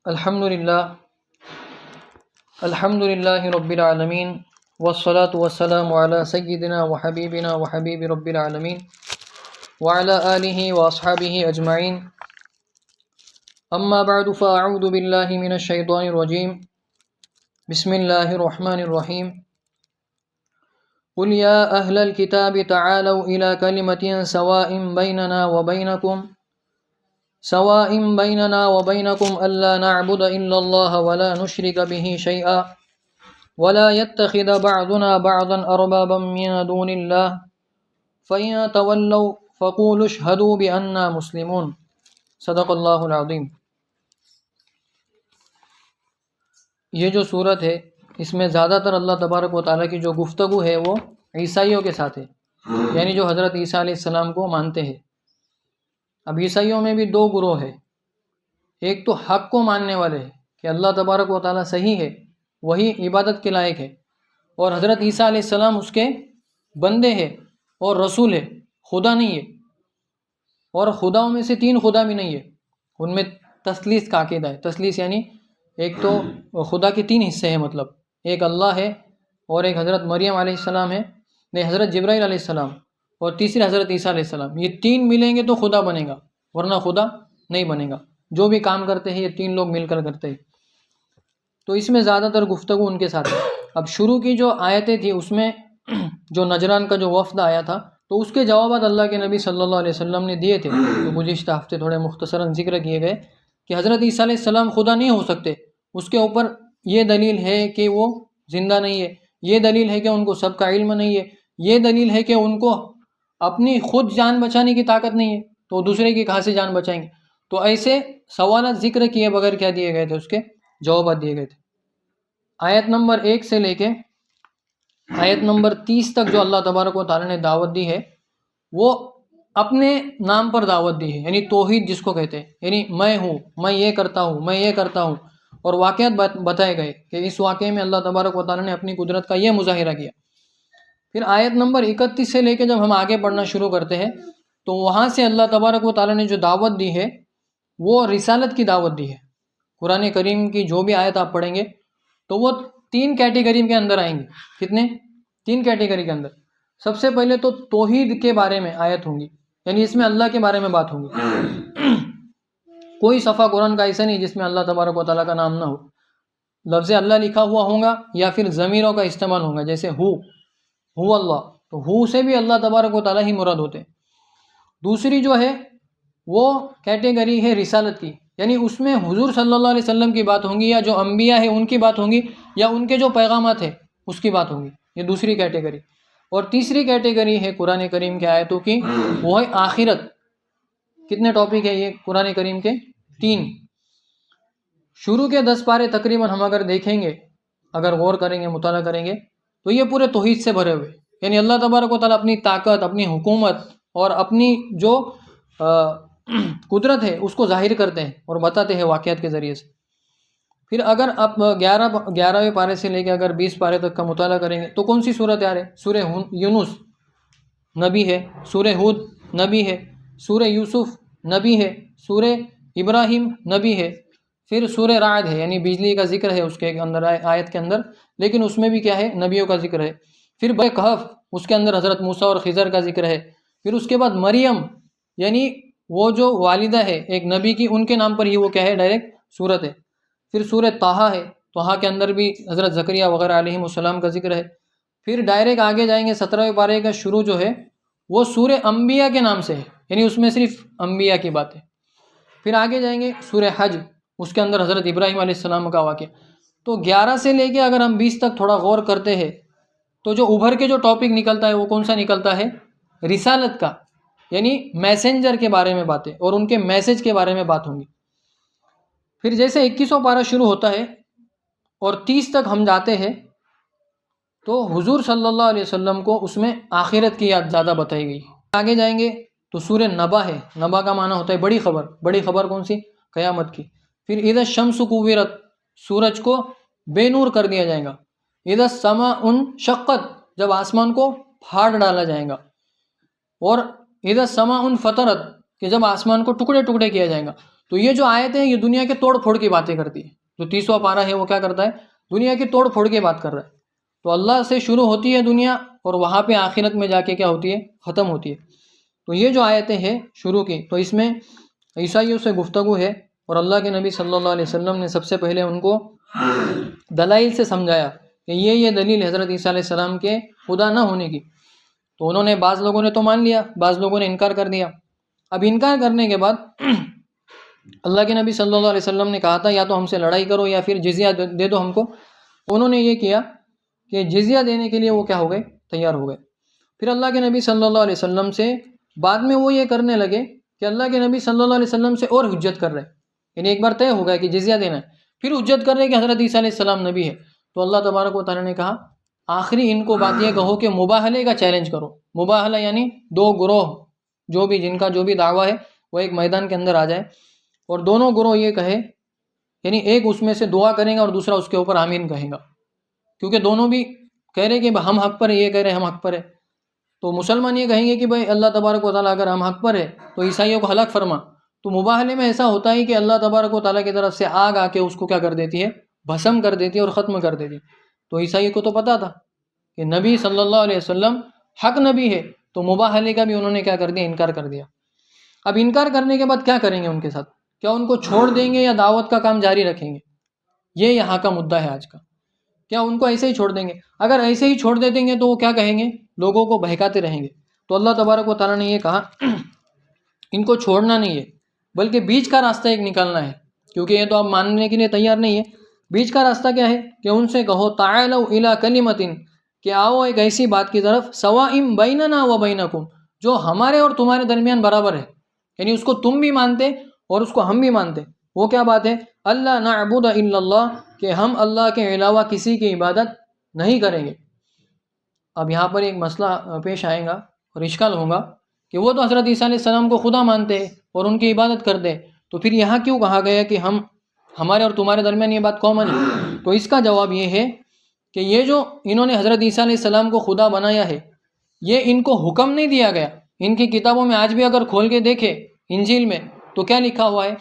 الحمد للہ رب العالمین والصلاة والسلام علی سیدنا وحبیبنا وحبیب رب العالمین وعلی آلہ واصحابہ اجمعین اما بعد فاعوذ باللہ من الشیطان الرجیم بسم اللہ الرحمن الرحیم قل یا اہل الکتاب تعالوا الی کلمۃ سواء بیننا وبینکم الا نعبد الا اللہ ولا نشرک به شیئا ولا يتخذ بعضنا بعضا اربابا من دون اللہ فإن تولوا فقولوا اشهدوا بأننا مسلمون صدق اللہ العظیم۔ یہ جو صورت ہے اس میں زیادہ تر اللہ تبارک و تعالیٰ کی جو گفتگو ہے وہ عیسائیوں کے ساتھ ہے، یعنی جو حضرت عیسیٰ علیہ السلام کو مانتے ہیں۔ اب عیسائیوں میں بھی دو گروہ ہیں، ایک تو حق کو ماننے والے ہیں کہ اللہ تبارک و تعالیٰ صحیح ہے، وہی عبادت کے لائق ہے، اور حضرت عیسیٰ علیہ السلام اس کے بندے ہیں اور رسول ہے، خدا نہیں ہے، اور خداؤں میں سے تین خدا بھی نہیں ہے، ان میں تثلیث کا عقیدہ ہے۔ تثلیث یعنی ایک تو خدا کے تین حصے ہیں، مطلب ایک اللہ ہے، اور ایک حضرت مریم علیہ السلام ہے، نہیں حضرت جبرائیل علیہ السلام، اور تیسرے حضرت عیسیٰ علیہ السلام۔ یہ تین ملیں گے تو خدا بنے گا، ورنہ خدا نہیں بنے گا۔ جو بھی کام کرتے ہیں یہ تین لوگ مل کر کرتے ہیں، تو اس میں زیادہ تر گفتگو ان کے ساتھ ہے۔ اب شروع کی جو آیتیں تھیں اس میں جو نجران کا جو وفد آیا تھا تو اس کے جوابات اللہ کے نبی صلی اللہ علیہ وسلم نے دیے تھے، تو گزشتہ ہفتے تھوڑے مختصراً ذکر کیے گئے کہ حضرت عیسیٰ علیہ السلام خدا نہیں ہو سکتے، اس کے اوپر یہ دلیل ہے کہ وہ زندہ نہیں ہے، یہ دلیل ہے کہ ان کو سب کا علم نہیں ہے، یہ دلیل ہے کہ ان کو اپنی خود جان بچانے کی طاقت نہیں ہے، تو دوسرے کی کہاں سے جان بچائیں گے؟ تو ایسے سوالات ذکر کیے بغیر کیا دیے گئے تھے، اس کے جوابات دیے گئے تھے۔ آیت نمبر 1 سے لے کے آیت نمبر 30 تک جو اللہ تبارک و تعالیٰ نے دعوت دی ہے وہ اپنے نام پر دعوت دی ہے، یعنی توحید جس کو کہتے ہیں، یعنی میں ہوں، میں یہ کرتا ہوں، میں یہ کرتا ہوں، اور واقعات بتائے گئے کہ اس واقعے میں اللہ تبارک و تعالیٰ نے اپنی قدرت کا یہ مظاہرہ کیا۔ پھر آیت نمبر 31 سے لے کے جب ہم آگے پڑھنا شروع کرتے ہیں تو وہاں سے اللہ تبارک و تعالیٰ نے جو دعوت دی ہے وہ رسالت کی دعوت دی ہے۔ قرآن کریم کی جو بھی آیت آپ پڑھیں گے تو وہ 3 کیٹیگری کے اندر آئیں گے۔ کتنے؟ 3 کیٹیگری کے اندر۔ سب سے پہلے تو توحید کے بارے میں آیت ہوں گی، یعنی اس میں اللہ کے بارے میں بات ہوں گی۔ کوئی صفحہ قرآن کا ایسا نہیں جس میں اللہ تبارک و تعالیٰ کا نام نہ ہو، لفظ اللہ لکھا ہوا ہوگا یا پھر ضمیروں کا استعمال ہوگا، جیسے ہو اللہ، تو ہو سے بھی اللہ تبارک و تعالیٰ ہی مراد ہوتے ہیں۔ دوسری جو ہے وہ کیٹیگری ہے رسالت کی، یعنی اس میں حضور صلی اللہ علیہ وسلم کی بات ہوں گی، یا جو انبیاء ہیں ان کی بات ہوں گی، یا ان کے جو پیغامات ہیں اس کی بات ہوں گی، یہ دوسری کیٹیگری۔ اور تیسری کیٹیگری ہے قرآن کریم کے آیتوں کی، وہ ہے آخرت۔ کتنے ٹاپک ہے یہ قرآن کریم کے؟ 3۔ شروع کے 10 پارے تقریباً ہم اگر دیکھیں گے، اگر غور کریں گے، مطالعہ کریں گے، تو یہ پورے توحید سے بھرے ہوئے، یعنی اللہ تبارک و تعالیٰ اپنی طاقت، اپنی حکومت اور اپنی جو قدرت ہے اس کو ظاہر کرتے ہیں اور بتاتے ہیں واقعات کے ذریعے سے۔ پھر اگر آپ 11ویں پارے سے لے کے اگر 20 پارے تک کا مطالعہ کریں گے تو کون سی صورت آ رہے؟ سورہ یونس نبی ہے، سورہ ہود نبی ہے، سورہ یوسف نبی ہے، سورہ ابراہیم نبی ہے، پھر سورہ رعد ہے، یعنی بجلی کا ذکر ہے اس کے اندر، آیت کے اندر، لیکن اس میں بھی کیا ہے؟ نبیوں کا ذکر ہے۔ پھر کہف، اس کے اندر حضرت موسیٰ اور خضر کا ذکر ہے۔ پھر اس کے بعد مریم، یعنی وہ جو والدہ ہے ایک نبی کی، ان کے نام پر ہی وہ کیا ہے؟ ڈائریکٹ صورت ہے۔ پھر سورہ طٰہٰ ہے، طٰہٰ کے اندر بھی حضرت زکریہ وغیرہ علیہ السلام کا ذکر ہے۔ پھر ڈائریکٹ آگے جائیں گے 17ویں پارے کا شروع جو ہے وہ سورہ انبیاء کے نام سے ہے، یعنی اس میں صرف انبیاء کی بات ہے۔ پھر آگے جائیں گے سورہ حج، اس کے اندر حضرت ابراہیم علیہ السلام کا واقعہ۔ تو 11 سے لے کے اگر ہم 20 تک تھوڑا غور کرتے ہیں تو جو ابھر کے جو ٹاپک نکلتا ہے وہ کون سا نکلتا ہے؟ رسالت کا، یعنی میسنجر کے بارے میں باتیں اور ان کے میسج کے بارے میں بات ہوں گی۔ پھر جیسے 21واں پارہ شروع ہوتا ہے اور 30 تک ہم جاتے ہیں تو حضور صلی اللہ علیہ وسلم کو اس میں آخرت کی یاد زیادہ بتائی گئی۔ آگے جائیں گے تو سورہ نبا ہے، نبا کا معنی ہوتا ہے بڑی خبر۔ بڑی خبر کون سی؟ قیامت کی۔ پھر اذا الشمس کوورت، سورج کو بے نور کر دیا جائے گا۔ اذا السماء انشقت، جب آسمان کو پھاڑ ڈالا جائے گا۔ اور اذا السماء انفطرت، کہ جب آسمان کو ٹکڑے ٹکڑے کیا جائے گا۔ تو یہ جو آیتیں ہیں یہ دنیا کے توڑ پھوڑ کی باتیں کرتی ہے. جو 30واں پارہ ہے وہ کیا کرتا ہے؟ دنیا کی توڑ پھوڑ کی بات کر رہا ہے. تو اللہ سے شروع ہوتی ہے دنیا اور وہاں پہ آخرت میں جا کے کیا ہوتی ہے؟ ختم ہوتی ہے. تو یہ جو آیتیں ہیں شروع کی، تو اس میں عیسائیوں سے گفتگو ہے، اور اللہ کے نبی صلی اللہ علیہ وسلم نے سب سے پہلے ان کو دلائل سے سمجھایا کہ یہ دلیل حضرت عیسیٰ علیہ السلام کے خدا نہ ہونے کی. تو انہوں نے، بعض لوگوں نے تو مان لیا، بعض لوگوں نے انکار کر دیا. اب انکار کرنے کے بعد اللہ کے نبی صلی اللہ علیہ وسلم نے کہا تھا یا تو ہم سے لڑائی کرو یا پھر جزیہ دے دو ہم کو. انہوں نے یہ کیا کہ جزیہ دینے کے لیے وہ کیا ہو گئے؟ تیار ہو گئے. پھر اللہ کے نبی صلی اللہ علیہ وسلم سے بعد میں وہ یہ کرنے لگے کہ اللہ کے نبی صلی اللہ علیہ وسلم سے اور حجت کر رہے، یعنی ایک بار طے ہو گیا کہ جزیہ دینا ہے، پھر حجت کر رہے کہ حضرت عیسیٰ علیہ السلام نبی ہے. تو اللہ تبارک و تعالیٰ نے کہا آخری ان کو بات یہ کہو کہ مباہلے کا چیلنج کرو. مباہلہ یعنی دو گروہ جو بھی جن کا جو بھی دعویٰ ہے وہ ایک میدان کے اندر آ جائے، اور دونوں گروہ یہ کہے، یعنی ایک اس میں سے دعا کرے گا اور دوسرا اس کے اوپر آمین کہے گا، کیونکہ دونوں بھی کہہ رہے کہ ہم حق پر ہے، یہ کہہ رہے ہم حق پر ہے. تو مسلمان یہ کہیں گے کہ بھائی اللہ تبارک و تعالیٰ اگر ہم حق پر ہے تو عیسائیوں کو ہلاک فرما. تو مباہلے میں ایسا ہوتا ہے کہ اللہ تبارک و تعالیٰ کی طرف سے آگ آ کے اس کو کیا کر دیتی ہے؟ بھسم کر دیتی ہے اور ختم کر دیتی ہے. تو عیسائی کو تو پتا تھا کہ نبی صلی اللہ علیہ وسلم حق نبی ہے، تو مباہلے کا بھی انہوں نے کیا کر دیا؟ انکار کر دیا. اب انکار کرنے کے بعد کیا کریں گے ان کے ساتھ؟ کیا ان کو چھوڑ دیں گے یا دعوت کا کام جاری رکھیں گے؟ یہ یہاں کا مدعا ہے آج کا. کیا ان کو ایسے ہی چھوڑ دیں گے؟ اگر ایسے ہی چھوڑ دے دیں گے تو وہ کیا کہیں گے؟ لوگوں کو بہکاتے رہیں گے. تو اللہ تبارک و تعالیٰ نے یہ کہا ان کو چھوڑنا نہیں ہے، بلکہ بیچ کا راستہ ایک نکالنا ہے، کیونکہ یہ تو اب ماننے کے لیے تیار نہیں ہے. بیچ کا راستہ کیا ہے کہ ان سے کہو تعالوا الی کلمۃ، کہ آؤ ایک ایسی بات کی طرف، سواء بیننا و بینکم، جو ہمارے اور تمہارے درمیان برابر ہے، یعنی اس کو تم بھی مانتے اور اس کو ہم بھی مانتے. وہ کیا بات ہے؟ اللہ نعبد الا اللہ، کہ ہم اللہ کے علاوہ کسی کی عبادت نہیں کریں گے. اب یہاں پر ایک مسئلہ پیش آئے گا اور اشکال ہوگا کہ وہ تو حضرت عیسیٰ علیہ السلام کو خدا مانتے اور ان کی عبادت کرتے، تو پھر یہاں کیوں کہا گیا کہ ہمارے اور تمہارے درمیان یہ بات کامن ہے؟ تو اس کا جواب یہ ہے کہ یہ جو انہوں نے حضرت عیسیٰ علیہ السلام کو خدا بنایا ہے، یہ ان کو حکم نہیں دیا گیا. ان کی کتابوں میں آج بھی اگر کھول کے دیکھے انجیل میں تو کیا لکھا ہوا ہے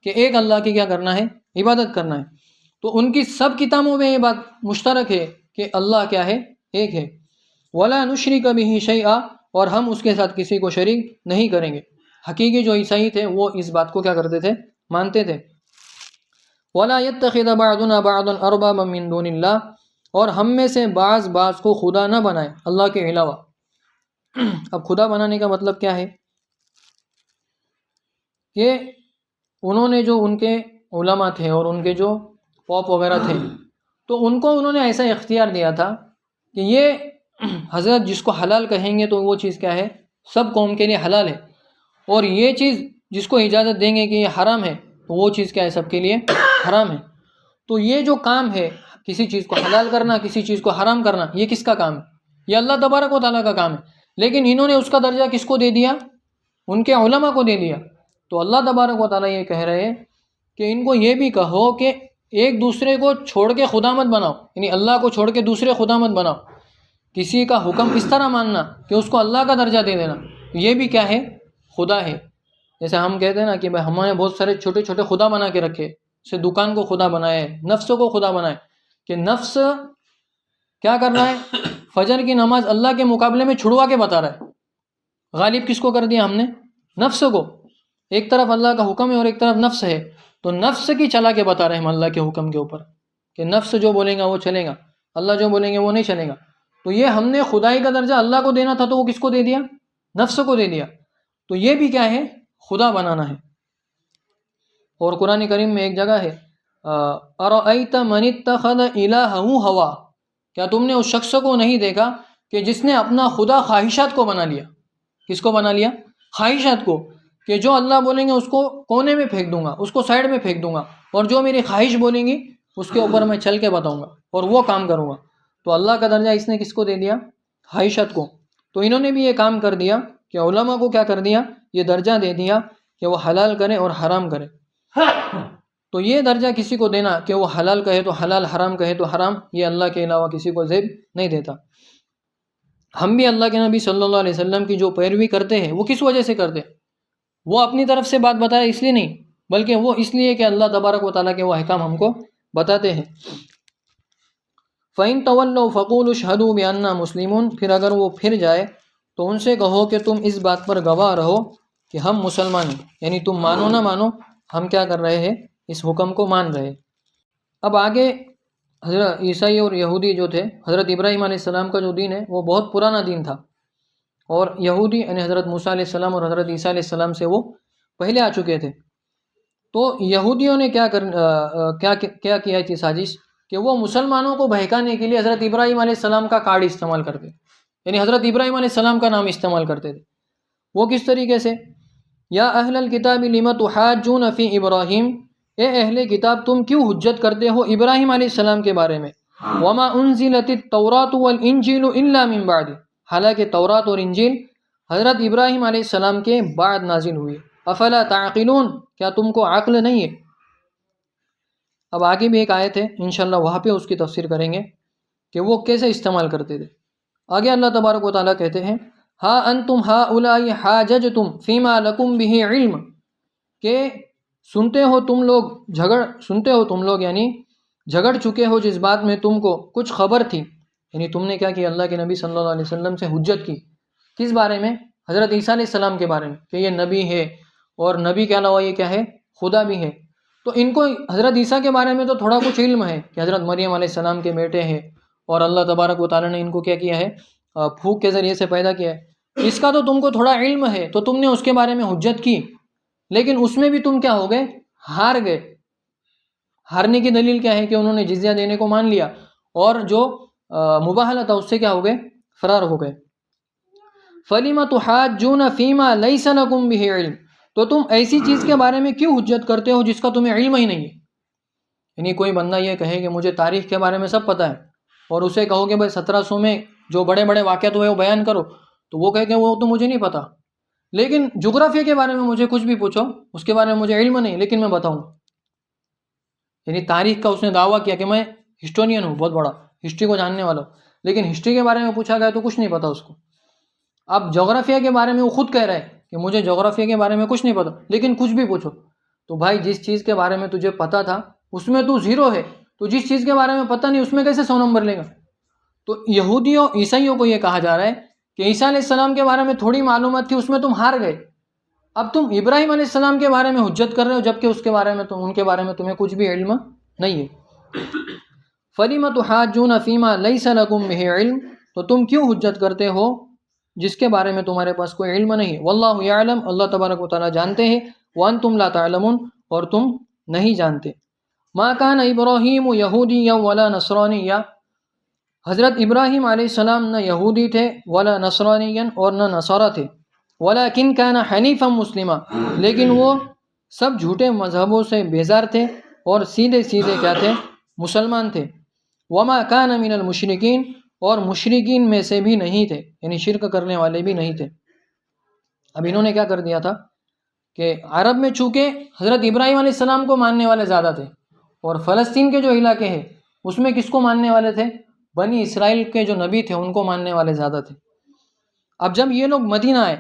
کہ ایک اللہ کی کیا کرنا ہے؟ عبادت کرنا ہے. تو ان کی سب کتابوں میں یہ بات مشترک ہے کہ اللہ کیا ہے؟ ایک ہے. وَلَا نُشْرِكَ بِهِ شَيْئًا، اور ہم اس کے ساتھ کسی کو شریک نہیں کریں گے. حقیقی جو عیسائی تھے وہ اس بات کو کیا کرتے تھے؟ مانتے تھے. وَلَا يَتَّخِذَ بَعْضُنَا بَعْضًا أَرْبَابًا مِّن دُونِ اللَّهِ، اور ہم میں سے بعض کو خدا نہ بنائے اللہ کے علاوہ. اب خدا بنانے کا مطلب کیا ہے؟ کہ انہوں نے جو ان کے علماء تھے اور ان کے جو پوپ وغیرہ تھے، تو ان کو انہوں نے ایسا اختیار دیا تھا کہ یہ حضرت جس کو حلال کہیں گے تو وہ چیز کیا ہے؟ سب قوم کے لیے حلال ہے، اور یہ چیز جس کو اجازت دیں گے کہ یہ حرام ہے تو وہ چیز کیا ہے؟ سب کے لیے حرام ہے. تو یہ جو کام ہے کسی چیز کو حلال کرنا، کسی چیز کو حرام کرنا، یہ کس کا کام ہے؟ یہ اللہ تبارک و تعالیٰ کا کام ہے. لیکن انہوں نے اس کا درجہ کس کو دے دیا؟ ان کے علماء کو دے دیا. تو اللہ تبارک و تعالیٰ یہ کہہ رہے ہیں کہ ان کو یہ بھی کہو کہ ایک دوسرے کو چھوڑ کے خدا مت بناؤ، یعنی اللہ کو چھوڑ کے دوسرے خدا مت بناؤ. کسی کا حکم اس طرح ماننا کہ اس کو اللہ کا درجہ دے دینا، یہ بھی کیا ہے؟ خدا ہے. جیسے ہم کہتے ہیں نا کہ بھائی ہمارے بہت سارے چھوٹے چھوٹے خدا بنا کے رکھے، جیسے دکان کو خدا بنائے، نفس کو خدا بنائے، کہ نفس کیا کر رہا ہے؟ فجر کی نماز اللہ کے مقابلے میں چھڑوا کے بتا رہا ہے. غالب کس کو کر دیا ہم نے؟ نفس کو. ایک طرف اللہ کا حکم ہے اور ایک طرف نفس ہے، تو نفس کی چلا کے بتا رہے ہیں ہم اللہ کے حکم کے اوپر، کہ نفس جو بولیں گا وہ چلے گا، اللہ جو بولیں گے وہ نہیں چلے گا. تو یہ ہم نے خدائی کا درجہ اللہ کو دینا تھا تو وہ کس کو دے دیا؟ نفس کو دے دیا. تو یہ بھی کیا ہے؟ خدا بنانا ہے. اور قرآن کریم میں ایک جگہ ہے اَرَأَيْتَ مَنِ اتَّخَذَ إِلَٰهَهُ هَوَىٰ، کیا تم نے اس شخص کو نہیں دیکھا کہ جس نے اپنا خدا خواہشات کو بنا لیا؟ کس کو بنا لیا؟ خواہشات کو، کہ جو اللہ بولیں گے اس کو کونے میں پھینک دوں گا، اس کو سائڈ میں پھینک دوں گا، اور جو میری خواہش بولیں گی اس کے اوپر میں چل کے بتاؤں گا اور وہ کام کروں گا. تو اللہ کا درجہ اس نے کس کو دے دیا؟ خواہشات کو. تو انہوں نے بھی یہ کام کر دیا کہ علماء کو کیا کر دیا؟ یہ درجہ دے دیا کہ وہ حلال کرے اور حرام کرے. تو یہ درجہ کسی کو دینا کہ وہ حلال کہے تو حلال، حرام کہے تو حرام، یہ اللہ کے علاوہ کسی کو زیب نہیں دیتا. ہم بھی اللہ کے نبی صلی اللہ علیہ وسلم کی جو پیروی کرتے ہیں وہ کس وجہ سے کرتے ہیں؟ وہ اپنی طرف سے بات بتایا اس لیے نہیں، بلکہ وہ اس لیے کہ اللہ تبارک و تعالیٰ کے وہ احکام ہم کو بتاتے ہیں۔ فَإِن تَوَلَّوْا فَقُولُوا اشْهَدُوا بِأَنَّا مُسْلِمُونَ، پھر اگر وہ پھر جائے تو ان سے کہو کہ تم اس بات پر گواہ رہو کہ ہم مسلمان ہیں، یعنی تم مانو نہ مانو ہم کیا کر رہے ہیں، اس حکم کو مان رہے۔ اب آگے حضرت عیسائی اور یہودی جو تھے، حضرت ابراہیم علیہ السلام کا جو دین ہے وہ بہت پرانا دین تھا، اور یہودی یعنی حضرت موسیٰ علیہ السلام اور حضرت عیسیٰ علیہ السلام سے وہ پہلے آ چکے تھے۔ تو یہودیوں نے کیا کیا تھی سازش کہ وہ مسلمانوں کو بہکانے کے لیے حضرت ابراہیم علیہ السلام کا کارڈ استعمال کرتے، یعنی حضرت ابراہیم علیہ السلام کا نام استعمال کرتے تھے۔ وہ کس طریقے سے؟ یا اہل الکتاب لم تحاجون فی ابراہیم، اے اہل کتاب تم کیوں حجت کرتے ہو ابراہیم علیہ السلام کے بارے میں، وما انزلت التوراۃ والانجیل الا من بعد، حالانکہ تورات اور انجیل حضرت ابراہیم علیہ السلام کے بعد نازل ہوئی، افلا تعقلون، کیا تم کو عقل نہیں ہے؟ اب آگے بھی ایک آیت ہے انشاءاللہ وہاں پہ اس کی تفسیر کریں گے کہ وہ کیسے استعمال کرتے تھے۔ آگے اللہ تبارک و تعالیٰ کہتے ہیں ہا انتم ہؤلاء حاججتم فیما لکم بہ علم، کہ سنتے ہو تم لوگ یعنی جھگڑ چکے ہو جس بات میں تم کو کچھ خبر تھی، یعنی تم نے کیا کیا، اللہ کے نبی صلی اللہ علیہ وسلم سے حجت کی، کس بارے میں؟ حضرت عیسیٰ علیہ السلام کے بارے میں، کہ یہ نبی ہے اور نبی کے علاوہ یہ کیا ہے، خدا بھی ہے۔ تو ان کو حضرت عیسیٰ کے بارے میں تو تھوڑا کچھ علم ہے کہ حضرت مریم علیہ السلام کے بیٹے ہیں، اور اللہ تبارک و تعالیٰ نے ان کو کیا کیا ہے، پھونک کے ذریعے سے پیدا کیا ہے، اس کا تو تم کو تھوڑا علم ہے، تو تم نے اس کے بارے میں حجت کی، لیکن اس میں بھی تم کیا ہو گئے، ہار گئے۔ ہارنے کی دلیل کیا ہے کہ انہوں نے جزیہ دینے کو مان لیا، اور جو مباہلہ تھا اس سے کیا ہو گئے، فرار ہو گئے۔ فَلِمَ تُحَاجُّونَ فِيمَا لَيْسَ لَكُمْ بِهِ عِلْمٍ، تو تم ایسی چیز کے بارے میں کیوں حجت کرتے ہو جس کا تمہیں علم ہی نہیں ہے؟ یعنی کوئی بندہ یہ کہے کہ مجھے تاریخ کے بارے میں سب پتہ ہے، اور اسے کہو کہ بھائی 1700 میں جو بڑے بڑے واقعات ہوئے وہ بیان کرو، تو وہ کہے کہ وہ تو مجھے نہیں پتہ، لیکن جغرافیہ کے بارے میں مجھے کچھ بھی پوچھو اس کے بارے میں مجھے علم نہیں، لیکن میں بتاؤں۔ یعنی تاریخ کا اس نے دعویٰ کیا کہ میں ہسٹورین ہوں، بہت بڑا ہسٹری کو جاننے والا ہوں، لیکن ہسٹری کے بارے میں پوچھا گیا تو کچھ نہیں پتہ اس کو۔ اب جغرافیہ کے بارے میں وہ خود کہہ رہا ہے کہ مجھے جغرافیہ کے بارے میں کچھ نہیں پتہ، لیکن کچھ بھی پوچھو، تو بھائی جس چیز کے بارے میں تجھے پتہ تھا اس میں تو زیرو ہے، تو جس چیز کے بارے میں پتہ نہیں اس میں کیسے 100 نمبر لے گا؟ تو یہودیوں عیسائیوں کو یہ کہا جا رہا ہے کہ عیسیٰ علیہ السلام کے بارے میں تھوڑی معلومات تھی، اس میں تم ہار گئے، اب تم ابراہیم علیہ السلام کے بارے میں حجت کر رہے ہو جبکہ اس کے بارے میں ان کے بارے میں تمہیں کچھ بھی علم نہیں ہے۔ فَلِمَ تُحَاجُّونَ فِيمَا لَيْسَ لَكُمْ بِهِ عِلْمٍ، تو تم کیوں حجت کرتے ہو جس کے بارے میں تمہارے پاس کوئی علم نہیں ہے۔ واللہ یعلم، اللہ تبارک و تعالیٰ جانتے ہیں، وانتم لا تعلمون، اور تم نہیں جانتے۔ ما کان ابراہیم یہودیا ولا نصرانیا، حضرت ابراہیم علیہ السلام نہ یہودی تھے ولا نصرانیا، اور نہ نصارہ تھے، ولکن کان حنیفا مسلما، لیکن وہ سب جھوٹے مذہبوں سے بیزار تھے اور سیدھے سیدھے کیا تھے، مسلمان تھے۔ وما کان من المشرکین، اور مشرکین میں سے بھی نہیں تھے، یعنی شرک کرنے والے بھی نہیں تھے۔ اب انہوں نے کیا کر دیا تھا کہ عرب میں چونکہ حضرت ابراہیم علیہ السلام کو ماننے والے زیادہ تھے، اور فلسطین کے جو علاقے ہیں اس میں کس کو ماننے والے تھے، بنی اسرائیل کے جو نبی تھے ان کو ماننے والے زیادہ تھے۔ اب جب یہ لوگ مدینہ آئے،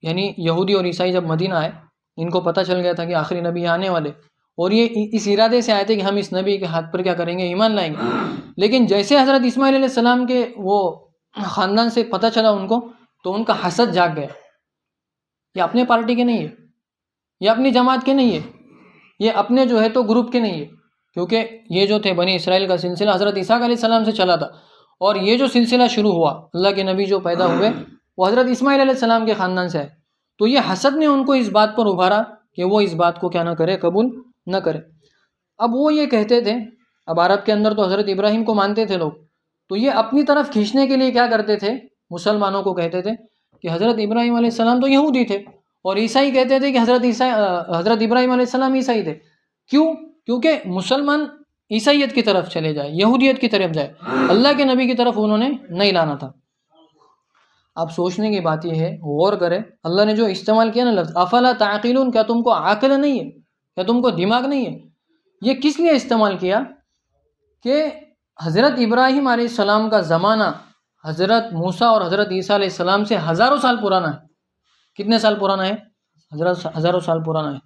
یعنی یہودی اور عیسائی جب مدینہ آئے، ان کو پتہ چل گیا تھا کہ آخری نبی آنے والے، اور یہ اس ارادے سے آئے تھے کہ ہم اس نبی کے ہاتھ پر کیا کریں گے، ایمان لائیں گے۔ لیکن جیسے حضرت اسماعیل علیہ السلام کے وہ خاندان سے پتہ چلا ان کو، تو ان کا حسد جاگ گیا، یہ اپنے پارٹی کے نہیں ہے، یہ اپنی جماعت کے نہیں ہے، یہ اپنے جو ہے تو گروپ کے نہیں ہے، کیونکہ یہ جو تھے بنی اسرائیل کا سلسلہ حضرت عیسیٰ علیہ السلام سے چلا تھا، اور یہ جو سلسلہ شروع ہوا، اللہ کے نبی جو پیدا ہوئے وہ حضرت اسماعیل علیہ السلام کے خاندان سے آئے، تو یہ حسد نے ان کو اس بات پر ابھارا کہ وہ اس بات کو کیا نہ کرے، قبول نہ کرے۔ اب وہ یہ کہتے تھے، اب عرب کے اندر تو حضرت ابراہیم کو مانتے تھے لوگ، تو یہ اپنی طرف کھینچنے کے لیے کیا کرتے تھے، مسلمانوں کو کہتے تھے کہ حضرت ابراہیم علیہ السلام تو یہودی تھے، اور عیسائی کہتے تھے کہ حضرت ابراہیم علیہ السلام عیسائی تھے۔ کیوں؟ کیونکہ مسلمان عیسائیت کی طرف چلے جائے، یہودیت کی طرف جائے، اللہ کے نبی کی طرف انہوں نے نہیں لانا تھا۔ اب سوچنے کی بات یہ ہے، غور کرے، اللہ نے جو استعمال کیا نا لفظ افلا تعقلون، کیا تم کو عقل نہیں ہے، کیا تم کو دماغ نہیں ہے، یہ کس لیے استعمال کیا کہ حضرت ابراہیم علیہ السلام کا زمانہ حضرت موسیٰ اور حضرت عیسیٰ علیہ السلام سے ہزاروں سال پرانا ہے۔ کتنے سال پرانا ہے؟ ہزاروں سال پرانا ہے۔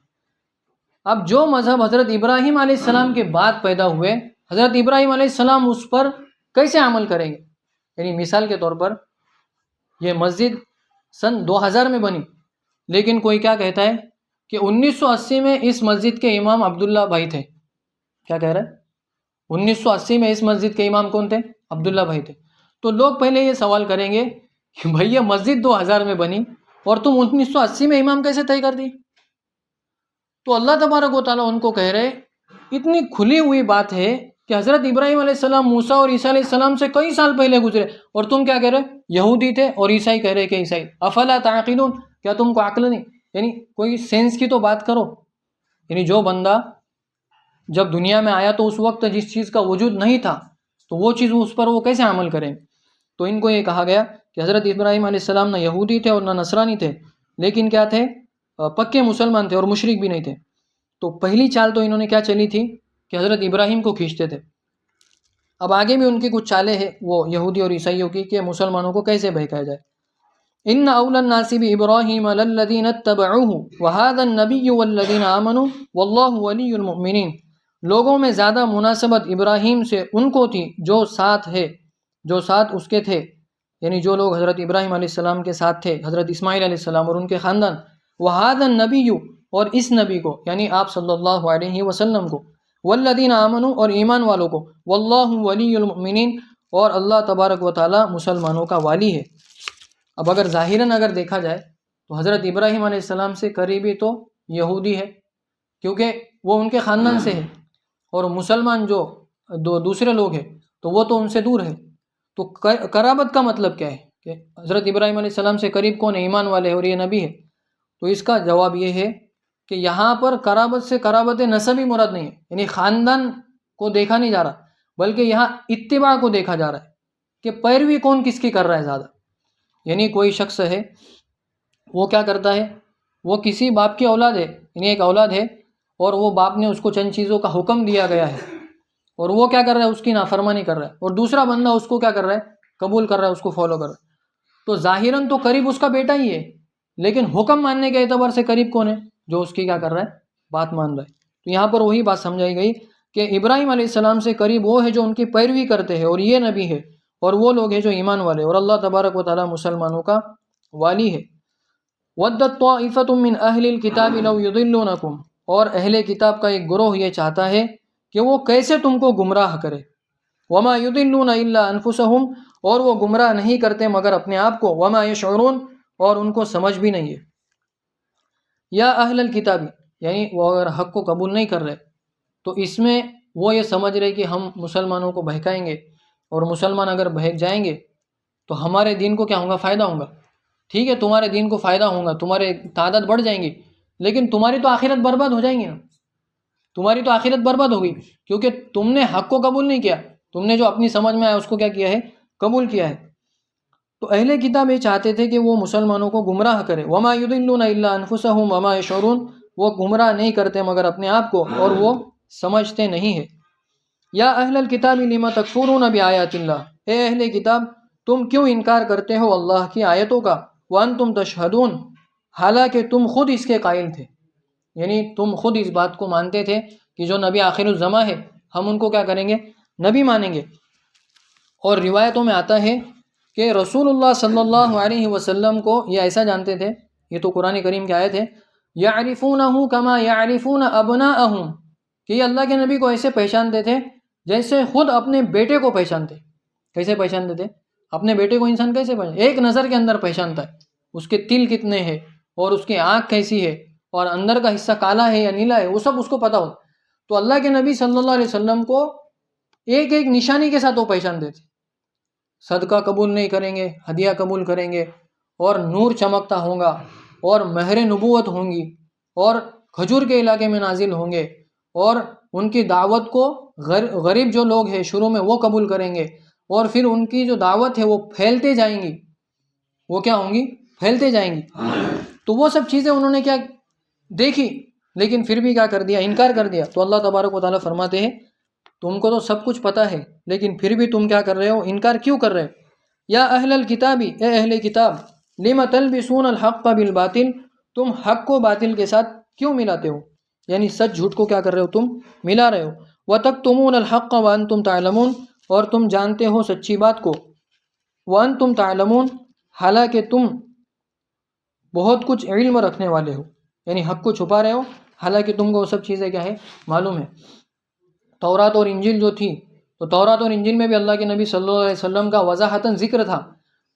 اب جو مذہب حضرت ابراہیم علیہ السلام کے بعد پیدا ہوئے، حضرت ابراہیم علیہ السلام اس پر کیسے عمل کریں گے؟ یعنی مثال کے طور پر یہ مسجد سن 2000 میں بنی، لیکن کوئی کیا کہتا ہے کہ 1980 میں اس مسجد کے امام عبداللہ بھائی تھے. کیا کہہ رہا ہے؟ 1980 میں اس مسجد کے امام کون تھے؟ عبداللہ بھائی تھے. تو لوگ پہلے یہ سوال کریں گے کہ بھئی یہ مسجد 2000 میں بنی اور تم 1980 میں امام کیسے طے کر دی؟ تو اللہ تبارک و تعالیٰ ان کو کہہ رہے اتنی کھلی ہوئی بات ہے کہ حضرت ابراہیم علیہ السلام موسیٰ اور عیسیٰ علیہ السلام سے کئی سال پہلے گزرے، اور تم کیا کہہ رہے؟ یہودی تھے اور عیسائی کہہ رہے کہ عیسائی. افلا تعقلون، کیا تم کو عقل نہیں؟ یعنی کوئی سینس کی تو بات کرو. یعنی جو بندہ جب دنیا میں آیا تو اس وقت جس چیز کا وجود نہیں تھا تو وہ چیز اس پر وہ کیسے عمل کریں؟ تو ان کو یہ کہا گیا کہ حضرت ابراہیم علیہ السلام نہ یہودی تھے اور نہ نصرانی تھے، لیکن کیا تھے؟ پکے مسلمان تھے اور مشرک بھی نہیں تھے. تو پہلی چال تو انہوں نے کیا چلی تھی کہ حضرت ابراہیم کو کھینچتے تھے. اب آگے بھی ان کی کچھ چالیں ہیں وہ یہودی اور عیسائیوں کی کہ مسلمانوں کو کیسے بہکایا جائے. ان اول الناس بابراہیم للذین اتبعوہ وہذا النبی والذین آمنوا واللہ ولی المؤمنین. لوگوں میں زیادہ مناسبت ابراہیم سے ان کو تھی جو ساتھ اس کے تھے، یعنی جو لوگ حضرت ابراہیم علیہ السلام کے ساتھ تھے، حضرت اسماعیل علیہ السلام اور ان کے خاندان. وہذا النبی، اور اس نبی کو یعنی آپ صلی اللہ علیہ وسلم کو، والذین آمنوا اور ایمان والوں کو، واللہ ولی المؤمنین اور اللہ تبارک و تعالی مسلمانوں کا والی ہے. اب اگر ظاہراً اگر دیکھا جائے تو حضرت ابراہیم علیہ السلام سے قریبی تو یہودی ہے کیونکہ وہ ان کے خاندان سے ہے، اور مسلمان جو دوسرے لوگ ہیں تو وہ تو ان سے دور ہے. تو قرابت کا مطلب کیا ہے کہ حضرت ابراہیم علیہ السلام سے قریب کون ہے؟ ایمان والے ہیں اور یہ نبی ہے. تو اس کا جواب یہ ہے کہ یہاں پر قرابت سے قرابت نسبی مراد نہیں ہے، یعنی خاندان کو دیکھا نہیں جا رہا، بلکہ یہاں اتباع کو دیکھا جا رہا ہے کہ پیروی کون کس کی کر رہا ہے زیادہ. یعنی کوئی شخص ہے وہ کیا کرتا ہے، وہ کسی باپ کی اولاد ہے، یعنی ایک اولاد ہے اور وہ باپ نے اس کو چند چیزوں کا حکم دیا گیا ہے اور وہ کیا کر رہا ہے؟ اس کی نافرمانی کر رہا ہے، اور دوسرا بندہ اس کو کیا کر رہا ہے؟ قبول کر رہا ہے، اس کو فالو کر رہا ہے. تو ظاہراً تو قریب اس کا بیٹا ہی ہے، لیکن حکم ماننے کے اعتبار سے قریب کون ہے؟ جو اس کی کیا کر رہا ہے؟ بات مان رہا ہے. تو یہاں پر وہی بات سمجھائی گئی کہ ابراہیم علیہ السلام سے قریب وہ ہے جو ان کی پیروی کرتے ہیں اور یہ نبی ہے، اور وہ لوگ ہیں جو ایمان والے، اور اللہ تبارک و تعالی مسلمانوں کا والی ہے. وَدَّتْ طَائِفَةٌ مِّنْ أَهْلِ الْكِتَابِ لَوْ يُضِلُّونَكُمْ، اور اہل کتاب کا ایک گروہ یہ چاہتا ہے کہ وہ کیسے تم کو گمراہ کرے. وَمَا يُضِلُّونَ إِلَّا أَنفُسَهُمْ، اور وہ گمراہ نہیں کرتے مگر اپنے آپ کو. وَمَا يَشْعُرُونَ، اور ان کو سمجھ بھی نہیں ہے. یا اہل الکتاب، یعنی وہ اگر حق کو قبول نہیں کر رہے تو اس میں وہ یہ سمجھ رہے کہ ہم مسلمانوں کو بہکائیں گے، اور مسلمان اگر بہک جائیں گے تو ہمارے دین کو کیا ہوگا؟ فائدہ ہوگا. ٹھیک ہے، تمہارے دین کو فائدہ ہوگا، تمہارے تعداد بڑھ جائیں گی، لیکن تمہاری تو آخرت برباد ہو جائیں گی نا. تمہاری تو آخرت برباد ہوگی کیونکہ تم نے حق کو قبول نہیں کیا، تم نے جو اپنی سمجھ میں آیا اس کو کیا کیا ہے؟ قبول کیا ہے. تو اہل کتاب یہ چاہتے تھے کہ وہ مسلمانوں کو گمراہ کرے. وما یضلون الا انفسهم وما یشعرون، وہ گمراہ نہیں کرتے مگر اپنے آپ کو، اور وہ سمجھتے نہیں ہے. یا اہل الکتاب لما تکفرون بآیات اللہ، اے اہل کتاب تم کیوں انکار کرتے ہو اللہ کی آیتوں کا. وانتم تشہدون، حالانکہ تم خود اس کے قائل تھے، یعنی تم خود اس بات کو مانتے تھے کہ جو نبی آخر الزماں ہے ہم ان کو کیا کریں گے؟ نبی مانیں گے. اور روایتوں میں آتا ہے کہ رسول اللہ صلی اللہ علیہ وسلم کو یہ ایسا جانتے تھے، یہ تو قرآن کریم کی آیت ہے، یعرفونہ کما یعرفون ابناءہم، کہ یہ اللہ کے نبی کو ایسے پہچانتے تھے جیسے خود اپنے بیٹے کو پہچانتے. کیسے پہچانتے تھے؟ اپنے بیٹے کو انسان کیسے پہچانتا؟ ایک نظر کے اندر پہچانتا ہے، اس کے تل کتنے ہیں اور اس کی آنکھ کیسی ہے اور اندر کا حصہ کالا ہے یا نیلا ہے، وہ سب اس کو پتہ ہوتا. تو اللہ کے نبی صلی اللہ علیہ وسلم کو ایک ایک نشانی کے ساتھ وہ پہچانتے تھے. صدقہ قبول نہیں کریں گے، ہدیہ قبول کریں گے، اور نور چمکتا ہوگا، اور مہر نبوت ہوں گی، اور کھجور کے علاقے میں نازل ہوں گے، اور ان کی دعوت کو غریب جو لوگ ہیں شروع میں وہ قبول کریں گے، اور پھر ان کی جو دعوت ہے وہ پھیلتے جائیں گی. وہ کیا ہوں گی؟ پھیلتے جائیں گی. تو وہ سب چیزیں انہوں نے کیا دیکھی، لیکن پھر بھی کیا کر دیا؟ انکار کر دیا. تو اللہ تبارک و تعالیٰ فرماتے ہیں تم کو تو سب کچھ پتہ ہے لیکن پھر بھی تم کیا کر رہے ہو؟ انکار کیوں کر رہے ہو؟ یا اہل الکتابی، اے اہل کتاب، لم تلبسون الحق بالباطل، تم حق کو باطل کے ساتھ کیوں ملاتے ہو؟ یعنی سچ جھوٹ کو کیا کر رہے ہو تم ملا رہے ہو. وَتَكْتُمُونَ الْحَقَّ وَأَنْتُمْ تَعْلَمُونَ اور تم جانتے ہو سچی بات کو. وَأَنْتُمْ تَعْلَمُونَ حالانکہ تم بہت کچھ علم رکھنے والے ہو. یعنی حق کو چھپا رہے ہو حالانکہ تم کو وہ سب چیزیں کیا ہے معلوم ہے. تورات اور انجیل جو تھی تو تورات اور انجیل میں بھی اللہ کے نبی صلی اللہ علیہ وسلم کا وضاحتاً ذکر تھا.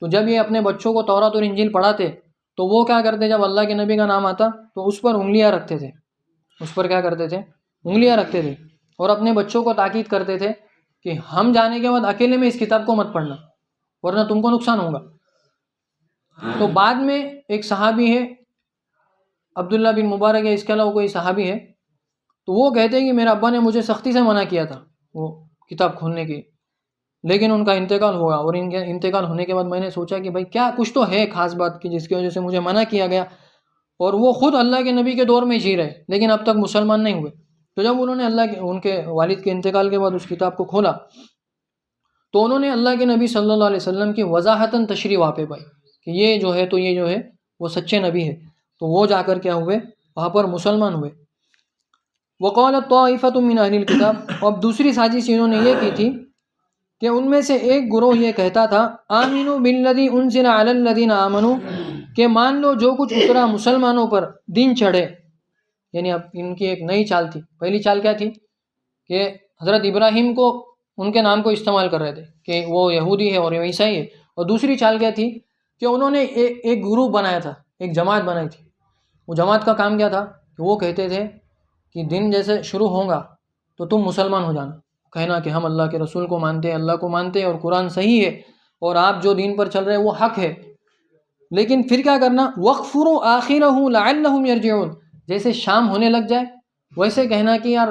تو جب یہ اپنے بچوں کو تورات اور انجیل پڑھاتے تو وہ کیا کرتے جب اللہ کے نبی کا نام آتا تو اس پر انگلیاں رکھتے تھے. اس پر کیا کرتے تھے انگلیاں رکھتے تھے اور اپنے بچوں کو تاکید کرتے تھے کہ ہم جانے کے بعد اکیلے میں اس کتاب کو مت پڑھنا ورنہ تم کو نقصان ہوگا. تو بعد میں ایک صحابی ہے عبداللہ بن مبارک ہے، اس کے علاوہ کوئی صحابی ہے، تو وہ کہتے ہیں کہ میرے ابا نے مجھے سختی سے منع کیا تھا وہ کتاب کھولنے کی، لیکن ان کا انتقال ہوا اور ان کے انتقال ہونے کے بعد میں نے سوچا کہ بھائی کیا کچھ تو ہے خاص بات کی جس کی وجہ سے مجھے منع کیا گیا، اور وہ خود اللہ کے نبی کے دور میں جی رہے لیکن اب تک مسلمان نہیں ہوئے. تو جب انہوں نے ان کے والد کے انتقال کے بعد اس کتاب کو کھولا تو انہوں نے اللہ کے نبی صلی اللہ علیہ وسلم کی وضاحتاً تشریح وہاں پہ پائی کہ یہ جو ہے وہ سچے نبی ہے. تو وہ جا کر کیا ہوئے وہاں پر مسلمان ہوئے. وقالت طائفۃ من اہل الکتاب، اب دوسری سازش انہوں نے یہ کی تھی کہ ان میں سے ایک گروہ یہ کہتا تھا آمنوا بالذی انزل علی الذین آمنوا، کہ مان لو جو کچھ اترا مسلمانوں پر دن چڑھے. یعنی اب ان کی ایک نئی چال تھی. پہلی چال کیا تھی کہ حضرت ابراہیم کو ان کے نام کو استعمال کر رہے تھے کہ وہ یہودی ہے اور یہ عیسائی ہے. اور دوسری چال کیا تھی کہ انہوں نے ایک گروپ بنایا تھا، ایک جماعت بنائی تھی. وہ جماعت کا کام کیا تھا کہ وہ کہتے تھے کہ دن جیسے شروع ہوگا تو تم مسلمان ہو جانا، کہنا کہ ہم اللہ کے رسول کو مانتے ہیں، اللہ کو مانتے ہیں اور قرآن صحیح ہے اور آپ جو دین پر چل رہے ہیں وہ حق ہے. لیکن پھر کیا کرنا وَاغْفُرُوا آخِرَهُ لَعَلَّهُمْ يَرْجِعُونَ، جیسے شام ہونے لگ جائے ویسے کہنا کہ یار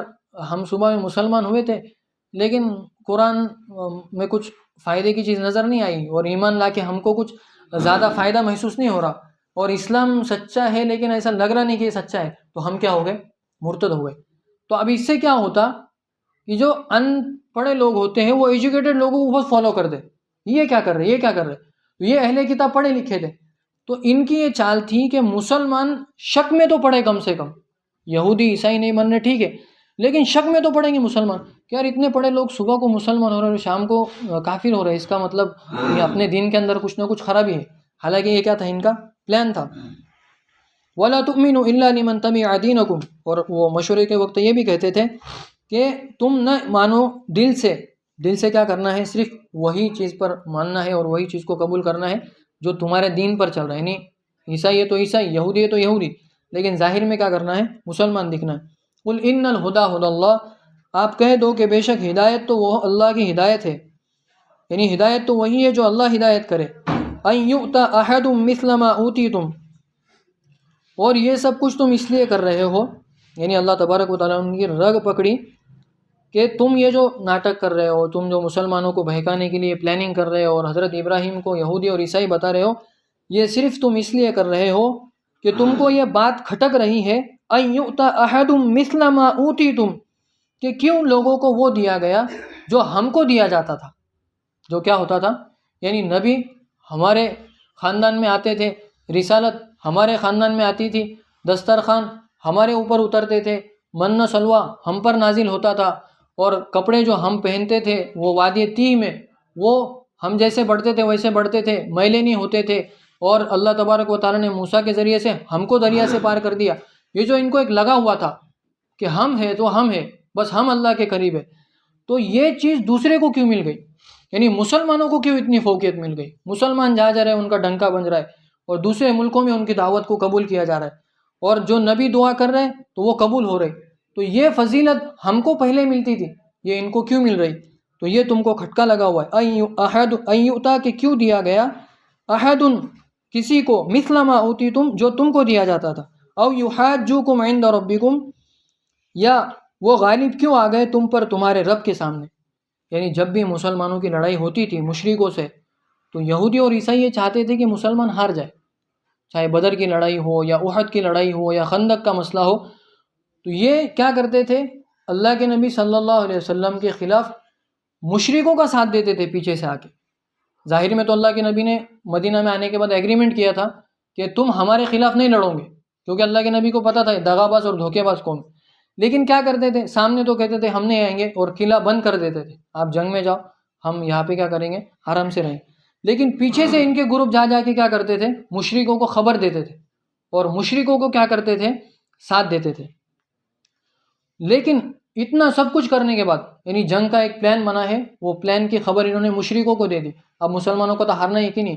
ہم صبح میں مسلمان ہوئے تھے لیکن قرآن میں کچھ فائدے کی چیز نظر نہیں آئی اور ایمان لا کے ہم کو کچھ زیادہ فائدہ محسوس نہیں ہو رہا اور اسلام سچا ہے لیکن ایسا لگ رہا نہیں کہ یہ سچا ہے، تو ہم کیا ہو گئے مرتد ہو گئے. تو اب اس سے کیا ہوتا کہ جو ان پڑھے لوگ ہوتے ہیں وہ ایجوکیٹڈ لوگوں کو بہت فالو کر دے، یہ کیا کر رہے یہ کیا کر رہے. تو یہ اہل کتاب پڑھے لکھے تھے تو ان کی یہ چال تھی کہ مسلمان شک میں تو پڑھے، کم سے کم یہودی عیسائی نہیں مان رہے ٹھیک ہے لیکن شک میں تو پڑھیں گے مسلمان کہ یار اتنے پڑھے لوگ صبح کو مسلمان ہو رہے ہیں شام کو کافر ہو رہے ہیں، اس کا مطلب یہ اپنے دین کے اندر کچھ نہ کچھ خرابی ہے. حالانکہ یہ کیا تھا ان کا پلان تھا. وَلَا تُؤْمِنُوا إِلَّا لِمَنْ تَبِعَ دِينَكُمْ، اور وہ مشورے کے وقت یہ بھی کہتے تھے کہ تم نہ مانو دل سے کیا کرنا ہے صرف وہی چیز پر ماننا ہے اور وہی چیز کو قبول کرنا ہے جو تمہارے دین پر چل رہا ہے. یعنی عیسائی ہے تو عیسائی، یہودی ہے تو یہودی، لیکن ظاہر میں کیا کرنا ہے مسلمان دکھنا ہے. قُلْ إِنَّ الْهُدَى هُدَى اللَّهِ، آپ کہہ دو کہ بے شک ہدایت تو وہ اللہ کی ہدایت ہے، یعنی ہدایت تو وہی ہے جو اللہ ہدایت کرے. أَن يُؤْتَ أَحَدٌ مِثْلَ مَا أُوتِيتُمْ، اور یہ سب کچھ تم اس لیے کر رہے ہو، یعنی اللہ تبارک و تعالیٰ نے رگ پکڑی کہ تم یہ جو ناٹک کر رہے ہو، تم جو مسلمانوں کو بہکانے کے لیے پلاننگ کر رہے ہو اور حضرت ابراہیم کو یہودی اور عیسائی بتا رہے ہو، یہ صرف تم اس لیے کر رہے ہو کہ تم کو یہ بات کھٹک رہی ہے أَن يُؤْتَ أَحَدٌ مِثْلَ مَا أُوتِيتُمْ، کہ کیوں لوگوں کو وہ دیا گیا جو ہم کو دیا جاتا تھا. جو کیا ہوتا تھا یعنی نبی ہمارے خاندان میں آتے تھے، رسالت ہمارے خاندان میں آتی تھی، دسترخوان ہمارے اوپر اترتے تھے، من سلوا ہم پر نازل ہوتا تھا، اور کپڑے جو ہم پہنتے تھے وہ وادی تیہ میں وہ ہم جیسے بڑھتے تھے ویسے بڑھتے تھے، میلے نہیں ہوتے تھے، اور اللہ تبارک و تعالیٰ نے موسیٰ کے ذریعے سے ہم کو دریا سے پار کر دیا. یہ جو ان کو ایک لگا ہوا تھا کہ ہم ہے تو ہم ہے، بس ہم اللہ کے قریب ہے، تو یہ چیز دوسرے کو کیوں مل گئی؟ یعنی مسلمانوں کو کیوں اتنی فوقیت مل گئی؟ مسلمان جا رہے ہیں ان کا ڈنکا بج رہا ہے اور دوسرے ملکوں میں ان کی دعوت کو قبول کیا جا رہا ہے، اور جو نبی دعا کر رہے ہیں تو وہ قبول ہو رہے. تو یہ فضیلت ہم کو پہلے ملتی تھی، یہ ان کو کیوں مل رہی؟ تو یہ تم کو کھٹکا لگا ہوا ہے. احد کہ کیوں دیا گیا، احد کسی کو، مثل ما اوتیتم جو تم کو دیا جاتا تھا، او یحاجوکم عند ربکم یا وہ غالب کیوں آ گئے تم پر تمہارے رب کے سامنے. یعنی جب بھی مسلمانوں کی لڑائی ہوتی تھی مشرکوں سے تو یہودی اور عیسائی یہ چاہتے تھے کہ مسلمان ہار جائے، چاہے بدر کی لڑائی ہو یا احد کی لڑائی ہو یا خندق کا مسئلہ ہو. تو یہ کیا کرتے تھے، اللہ کے نبی صلی اللہ علیہ وسلم کے خلاف مشرکوں کا ساتھ دیتے تھے پیچھے سے آ کے. ظاہر میں تو اللہ کے نبی نے مدینہ میں آنے کے بعد ایگریمنٹ کیا تھا کہ تم ہمارے خلاف نہیں لڑو گے، کیونکہ اللہ کے نبی کو پتہ تھا دغا باز اور دھوکے باز کون. لیکن کیا کرتے تھے، سامنے تو کہتے تھے ہم نہیں آئیں گے اور قلعہ بند کر دیتے تھے، آپ جنگ میں جاؤ، ہم یہاں پہ کیا کریں گے، آرام سے رہیں. لیکن پیچھے سے ان کے گروپ جا کے کیا کرتے تھے، مشرکوں کو خبر دیتے تھے اور مشرکوں کو کیا کرتے تھے، ساتھ دیتے تھے. لیکن اتنا سب کچھ کرنے کے بعد، یعنی جنگ کا ایک پلان بنا ہے، وہ پلان کی خبر انہوں نے مشرکوں کو دے دی. اب مسلمانوں کو تو ہارنا یقینی.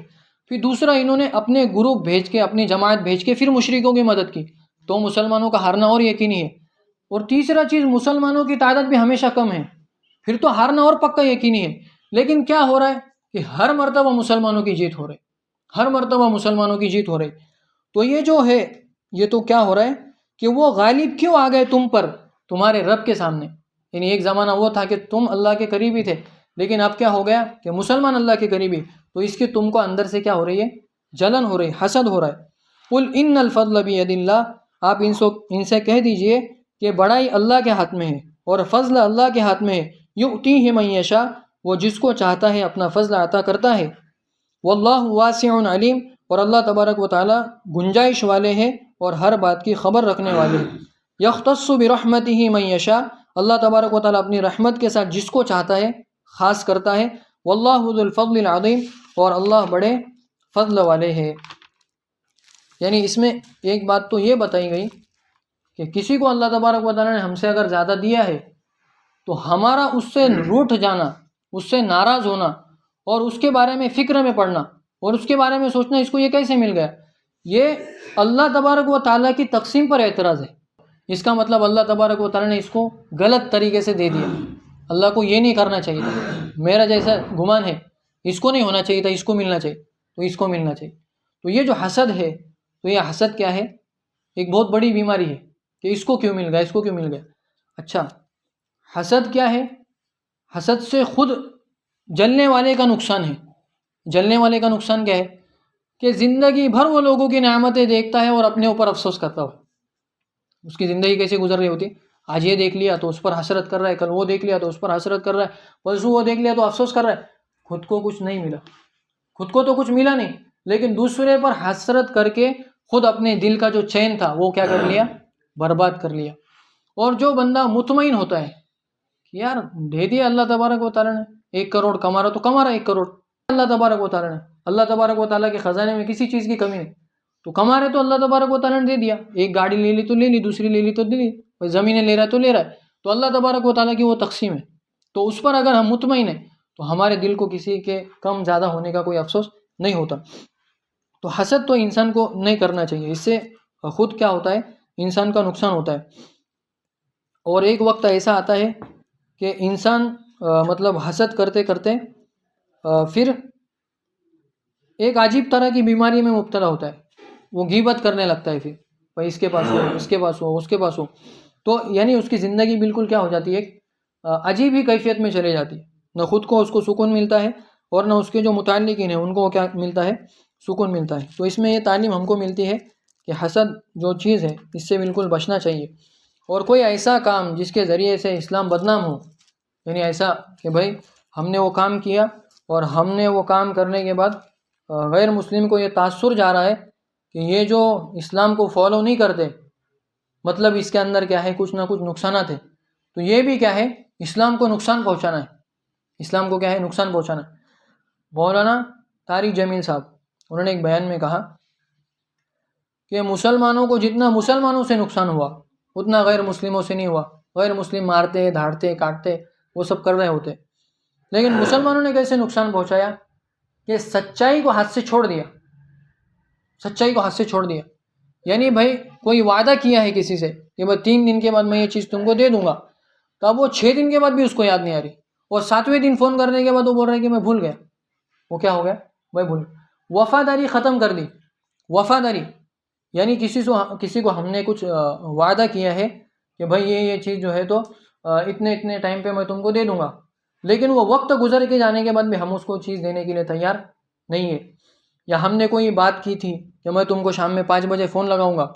پھر دوسرا انہوں نے اپنے گروپ بھیج کے، اپنی جماعت بھیج کے پھر مشرکوں کی مدد کی، تو مسلمانوں کا ہارنا اور یقینی ہے. اور تیسرا چیز، مسلمانوں کی تعداد بھی ہمیشہ کم ہے، پھر تو ہارنا اور پکا یقینی ہے. لیکن کیا ہو رہا ہے کہ ہر مرتبہ مسلمانوں کی جیت ہو رہی، ہر مرتبہ مسلمانوں کی جیت ہو رہی. تو یہ جو ہے، یہ تو کیا ہو رہا ہے کہ وہ غالب کیوں آ گئے تم پر، تمہارے رب کے سامنے. یعنی ایک زمانہ وہ تھا کہ تم اللہ کے قریبی تھے، لیکن اب کیا ہو گیا کہ مسلمان اللہ کے قریبی، تو اس کی تم کو اندر سے کیا ہو رہی ہے، جلن ہو رہی، حسد ہو رہا ہے. قل ان الفضل بید اللہ، آپ ان سے کہہ دیجئے کہ بڑائی اللہ کے ہاتھ میں ہے اور فضل اللہ کے ہاتھ میں ہے. یؤتیہ من یشاء، وہ جس کو چاہتا ہے اپنا فضل عطا کرتا ہے. واللہ واسع علیم، اور اللہ تبارک و تعالی گنجائش والے ہیں اور ہر بات کی خبر رکھنے والے ہیں. یختص برحمتہ من یشاء، اللہ تبارک و تعالی اپنی رحمت کے ساتھ جس کو چاہتا ہے خاص کرتا ہے. واللہ ذو الفضل العظیم، اور اللہ بڑے فضل والے ہیں. یعنی اس میں ایک بات تو یہ بتائی گئی کہ کسی کو اللہ تبارک و تعالی نے ہم سے اگر زیادہ دیا ہے تو ہمارا اس سے روٹھ جانا، اس سے ناراض ہونا اور اس کے بارے میں فکر میں پڑنا اور اس کے بارے میں سوچنا اس کو یہ کیسے مل گیا، یہ اللہ تبارک و تعالیٰ کی تقسیم پر اعتراض ہے. اس کا مطلب اللہ تبارک و تعالیٰ نے اس کو غلط طریقے سے دے دیا. اللہ کو یہ نہیں کرنا چاہیے تھا، میرا جیسا گمان ہے، اس کو نہیں ہونا چاہیے تھا، اس کو ملنا چاہیے تو اس کو ملنا چاہیے. تو یہ جو حسد ہے، تو یہ حسد کیا ہے، ایک بہت بڑی بیماری ہے کہ اس کو کیوں مل گیا، اس کو کیوں مل گیا. اچھا، حسد کیا ہے؟ حسد سے خود جلنے والے کا نقصان ہے. جلنے والے کا نقصان کیا ہے کہ زندگی بھر وہ لوگوں کی نعمتیں دیکھتا ہے اور اپنے اوپر افسوس کرتا ہو. اس کی زندگی کیسے گزر رہی ہوتی، آج یہ دیکھ لیا تو اس پر حسرت کر رہا ہے، کل وہ دیکھ لیا تو اس پر حسرت کر رہا ہے، پرسوں وہ دیکھ لیا تو افسوس کر رہا ہے. خود کو کچھ نہیں ملا، خود کو تو کچھ ملا نہیں، لیکن دوسرے پر حسرت کر کے خود اپنے دل کا جو چین تھا وہ کیا کر لیا، برباد کر لیا. اور جو بندہ مطمئن ہوتا ہے کہ یار دے دیا اللہ تبارک و تعالیٰ نے، 1 کروڑ کما رہا تو کما رہا 1 کروڑ، اللہ تبارک و تعالیٰ نے، اللہ تبارک و تعالیٰ کے خزانے میں کسی چیز کی کمی نہیں، تو کما رہے تو اللہ تبارک و تعالیٰ نے دے دیا. ایک گاڑی لے لی تو لے لی، دوسری لے لی تو لے لی، کوئی زمینیں لے رہا ہے تو لے رہا ہے، تو اللہ تبارک و تعالیٰ کی وہ تقسیم ہے. تو اس پر اگر ہم مطمئن ہیں تو ہمارے دل کو کسی کے کم زیادہ ہونے کا کوئی افسوس نہیں ہوتا. تو حسد تو انسان کو نہیں کرنا چاہیے، اس سے خود کیا ہوتا ہے، انسان کا نقصان ہوتا ہے. اور ایک وقت ایسا آتا ہے کہ انسان مطلب حسد کرتے کرتے پھر ایک عجیب طرح کی بیماری میں مبتلا ہوتا ہے، وہ غیبت کرنے لگتا ہے. پھر بھائی اس کے پاس ہو، اس کے پاس ہو، اس کے پاس ہو، تو یعنی اس کی زندگی بالکل کیا ہو جاتی ہے، ایک عجیب ہی کیفیت میں چلے جاتی ہے. نہ خود کو اس کو سکون ملتا ہے اور نہ اس کے جو متعلقین ہیں ان کو کیا ملتا ہے، سکون ملتا ہے. تو اس میں یہ تعلیم ہم کو ملتی ہے کہ حسد جو چیز ہے اس سے بالکل بچنا چاہیے. اور کوئی ایسا کام جس کے ذریعے سے اسلام بدنام ہو، یعنی ایسا کہ بھائی ہم نے وہ کام کیا اور ہم نے وہ کام کرنے کے بعد غیر مسلم کو یہ تاثر جا رہا ہے کہ یہ جو اسلام کو فالو نہیں کرتے، مطلب اس کے اندر کیا ہے، کچھ نہ کچھ نقصانات ہیں، تو یہ بھی کیا ہے، اسلام کو نقصان پہنچانا ہے. اسلام کو کیا ہے، نقصان پہنچانا ہے. مولانا طارق جمیل صاحب انہوں نے ایک بیان میں کہا کہ مسلمانوں کو جتنا مسلمانوں سے نقصان ہوا اتنا غیر مسلموں سے نہیں ہوا. غیر مسلم مارتے، دھاڑتے، کاٹتے، وہ سب کر رہے ہوتے، لیکن مسلمانوں نے کیسے نقصان پہنچایا کہ سچائی کو ہاتھ سے چھوڑ دیا. سچائی کو ہاتھ سے چھوڑ دیا. یعنی بھائی کوئی وعدہ کیا ہے کسی سے کہ بھائی 3 دن کے بعد میں یہ چیز تم کو دے دوں گا، تو اب وہ 6 دن کے بعد بھی اس کو یاد نہیں آ رہی، اور 7ویں دن فون کرنے کے بعد وہ بول رہا ہے کہ میں بھول گیا. وہ کیا ہو گیا، میں بھول گیا. وفاداری ختم کر دی. وفاداری یعنی کسی کو ہم نے کچھ وعدہ کیا ہے کہ بھائی یہ چیز جو ہے تو اتنے ٹائم پہ میں تم کو دے دوں گا، لیکن وہ وقت گزر کے جانے کے بعد بھی ہم اس کو چیز دینے کے لیے تیار نہیں ہے. یا ہم نے کوئی بات کی تھی کہ میں تم کو شام میں 5 بجے فون لگاؤں گا،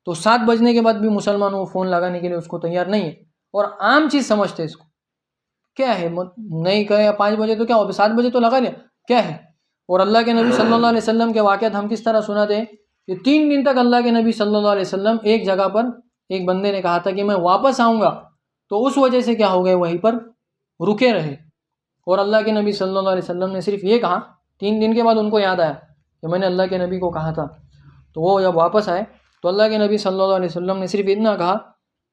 تو 7 بجنے کے بعد بھی مسلمان وہ فون لگانے کے لیے اس کو تیار نہیں ہے، اور عام چیز سمجھتے اس کو. کیا ہے، نہیں کہے 5 بجے تو کیا ہو، 7 بجے تو لگا لیا، کیا ہے. اور اللہ کے نبی صلی اللہ علیہ وسلم کے واقعات ہم کس طرح سناتے ہیں کہ 3 دن تک اللہ کے نبی صلی اللہ علیہ وسلم ایک جگہ پر ایک بندے نے کہا تھا کہ میں واپس آؤں گا، تو اس وجہ سے کیا ہو گئے، وہیں پر رکے رہے. اور اللہ کے نبی صلی اللہ علیہ وسلم نے صرف یہ کہا، 3 دن کے بعد ان کو یاد آیا کہ میں نے اللہ کے نبی کو کہا تھا. تو وہ جب واپس آئے تو اللہ کے نبی صلی اللہ علیہ وسلم نے صرف اتنا کہا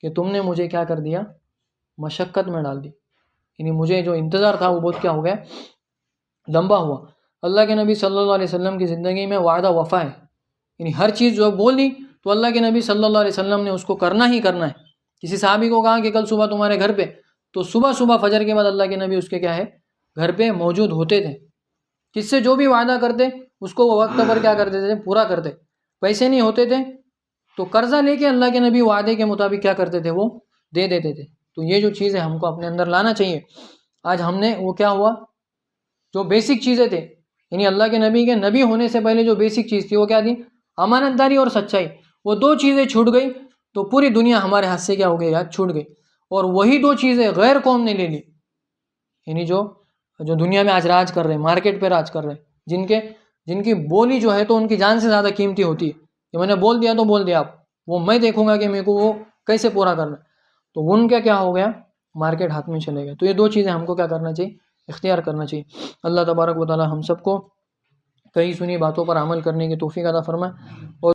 کہ تم نے مجھے کیا کر دیا، مشقت میں ڈال دی. یعنی مجھے جو انتظار تھا وہ بہت کیا ہو گیا، لمبا ہوا. اللہ کے نبی صلی اللہ علیہ وسلم کی زندگی میں وعدہ وفا ہے. یعنی ہر چیز جو بول دی تو اللہ کے نبی صلی اللہ علیہ وسلم نے اس کو کرنا ہی کرنا ہے. کسی صحابی کو کہا کہ کل صبح تمہارے گھر پہ، تو صبح صبح فجر کے بعد اللہ کے نبی اس کے کیا ہے، گھر پہ موجود ہوتے تھے. کس سے جو بھی وعدہ کرتے اس کو وہ وقت پر کیا کرتے تھے، پورا کرتے. پیسے نہیں ہوتے تھے تو قرضہ لے کے اللہ کے نبی وعدے کے مطابق کیا کرتے تھے، وہ دے دیتے تھے. تو یہ جو چیز ہے ہم کو اپنے اندر لانا چاہیے. آج ہم نے وہ کیا ہوا، جو بیسک چیزیں تھے، یعنی اللہ کے نبی کے نبی ہونے سے پہلے جو بیسک چیز تھی وہ کیا تھی، امانت داری اور سچائی. وہ 2 چیزیں چھوٹ گئی تو پوری دنیا ہمارے ہاتھ سے کیا ہو گئی، یاد چھوٹ گئی. اور وہی 2 چیزیں غیر قوم نے لے لی، یعنی جو دنیا میں آج راج کر رہے ہیں، مارکیٹ پہ راج کر رہے ہیں، جن کی بولی جو ہے تو ان کی جان سے زیادہ قیمتی ہوتی ہے. کہ میں نے بول دیا تو بول دیا، آپ وہ میں دیکھوں گا کہ میرے کو وہ کیسے پورا کرنا ہے. تو ان کا کیا ہو گیا، مارکیٹ ہاتھ میں چلے گئے. تو یہ 2 چیزیں ہم کو کیا کرنا چاہیے، اختیار کرنا چاہیے. اللہ تبارک و تعالی ہم سب کو کئی سنی باتوں پر عمل کرنے کی توفیق عطا فرمائے. اور